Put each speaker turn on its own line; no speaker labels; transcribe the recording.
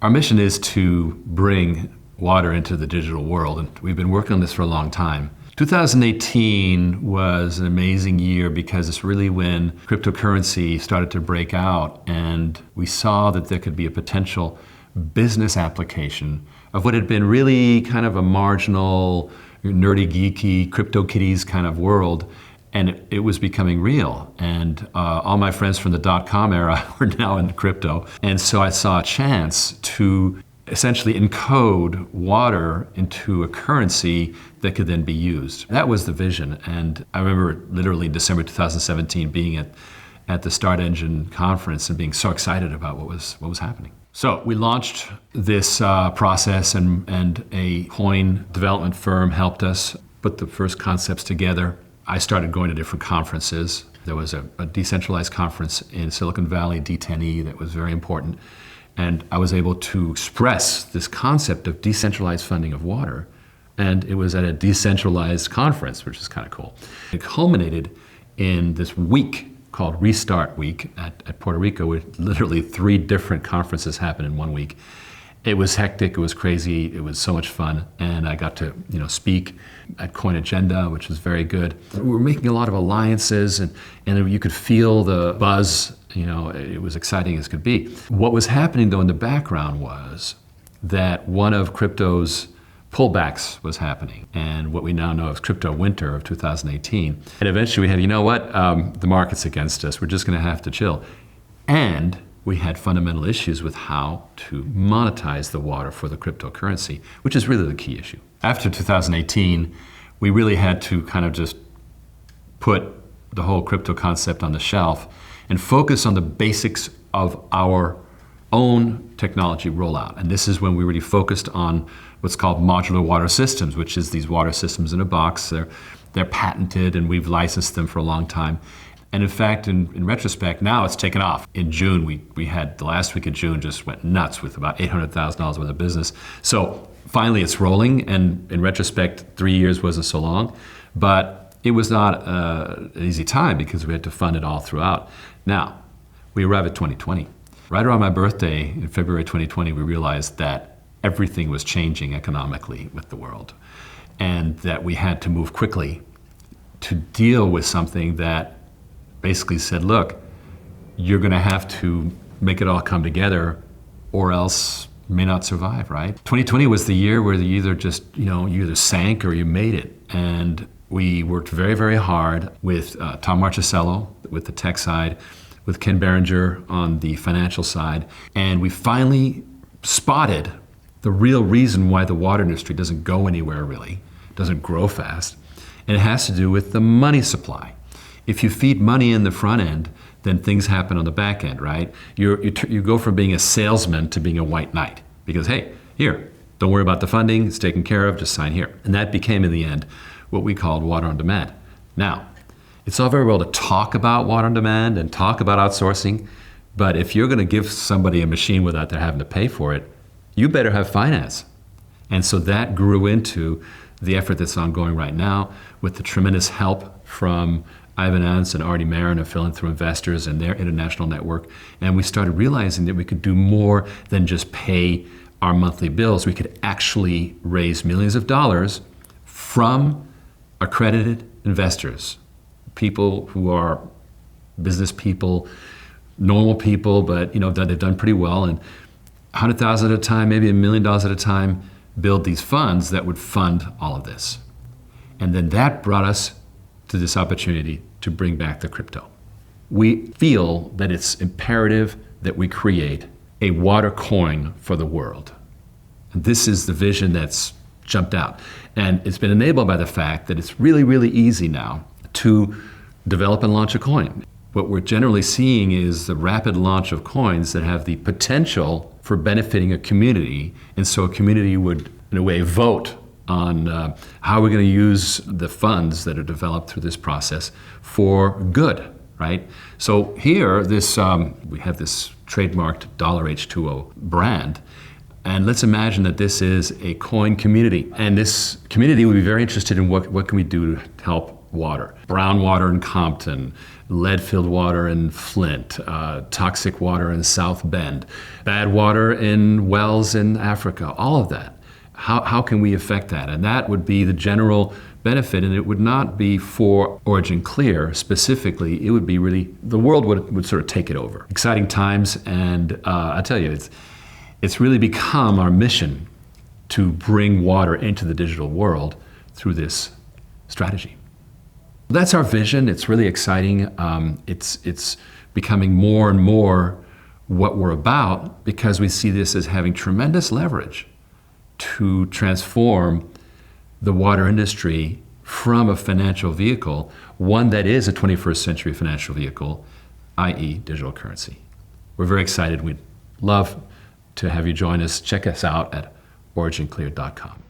Our mission is to bring water into the digital world, and we've been working on this for a long time. 2018 was an amazing year because it's really when cryptocurrency started to break out, and we saw that there could be a potential business application of what had been really kind of a marginal, nerdy, geeky, CryptoKitties kind of world, and it was becoming real. And all my friends from the dot-com era were now in crypto. And so I saw a chance to essentially encode water into a currency that could then be used. That was the vision. And I remember literally December 2017 being at the Start Engine conference and being so excited about what was happening. So we launched this process, and a coin development firm helped us put the first concepts together. I started going to different conferences. There was a decentralized conference in Silicon Valley, D10E, that was very important. And I was able to express this concept of decentralized funding of water. And it was at a decentralized conference, which is kind of cool. It culminated in this week called Restart Week at Puerto Rico, with literally 3 different conferences happened in 1 week. It was hectic, it was crazy, it was so much fun, and I got to speak at Coin Agenda, which was very good. We were making a lot of alliances, and you could feel the buzz. It was exciting as could be. What was happening though in the background was that one of crypto's pullbacks was happening, and what we now know as crypto winter of 2018. And eventually we had, the market's against us, we're just gonna have to chill. And we had fundamental issues with how to monetize the water for the cryptocurrency, which is really the key issue. After 2018, we really had to kind of just put the whole crypto concept on the shelf and focus on the basics of our own technology rollout. And this is when we really focused on what's called modular water systems, which is these water systems in a box. They're patented, and we've licensed them for a long time. And in fact, in retrospect, now it's taken off. In June, we had the last week of June just went nuts with about $800,000 worth of business. So finally it's rolling, and in retrospect, 3 years wasn't so long, but it was not an easy time because we had to fund it all throughout. Now, we arrive at 2020. Right around my birthday in February 2020, we realized that everything was changing economically with the world, and that we had to move quickly to deal with something that basically said, look, you're gonna have to make it all come together or else you may not survive, right? 2020 was the year where you either sank or you made it. And we worked very, very hard with Tom Marchicello with the tech side, with Ken Berenger on the financial side. And we finally spotted the real reason why the water industry doesn't go anywhere really, doesn't grow fast. And it has to do with the money supply. If you feed money in the front end, then things happen on the back end, right? You go from being a salesman to being a white knight because, hey, here, don't worry about the funding, it's taken care of, just sign here. And that became, in the end, what we called water on demand. Now, it's all very well to talk about water on demand and talk about outsourcing, but if you're gonna give somebody a machine without their having to pay for it, you better have finance. And so that grew into the effort that's ongoing right now with the tremendous help from Ivan Ants and Artie Marin of Philanthro Investors and their international network. And we started realizing that we could do more than just pay our monthly bills. We could actually raise millions of dollars from accredited investors, people who are business people, normal people, but they've done pretty well, and 100,000 at a time, maybe $1 million at a time, build these funds that would fund all of this. And then that brought us to this opportunity to bring back the crypto. We feel that it's imperative that we create a water coin for the world. And this is the vision that's jumped out. And it's been enabled by the fact that it's really, really easy now to develop and launch a coin. What we're generally seeing is the rapid launch of coins that have the potential for benefiting a community. And so a community would, in a way, vote on how we're going to use the funds that are developed through this process for good, right? So here, we have this trademarked $H2O brand, and let's imagine that this is a coin community, and this community would be very interested in what can we do to help water. Brown water in Compton, lead-filled water in Flint, toxic water in South Bend, bad water in wells in Africa, all of that. How can we affect that? And that would be the general benefit, and it would not be for OriginClear specifically. It would be really, the world would sort of take it over. Exciting times, and I tell you, it's really become our mission to bring water into the digital world through this strategy. That's our vision. It's really exciting. It's becoming more and more what we're about, because we see this as having tremendous leverage to transform the water industry from a financial vehicle, one that is a 21st century financial vehicle, i.e. digital currency. We're very excited. We'd love to have you join us. Check us out at originclear.com.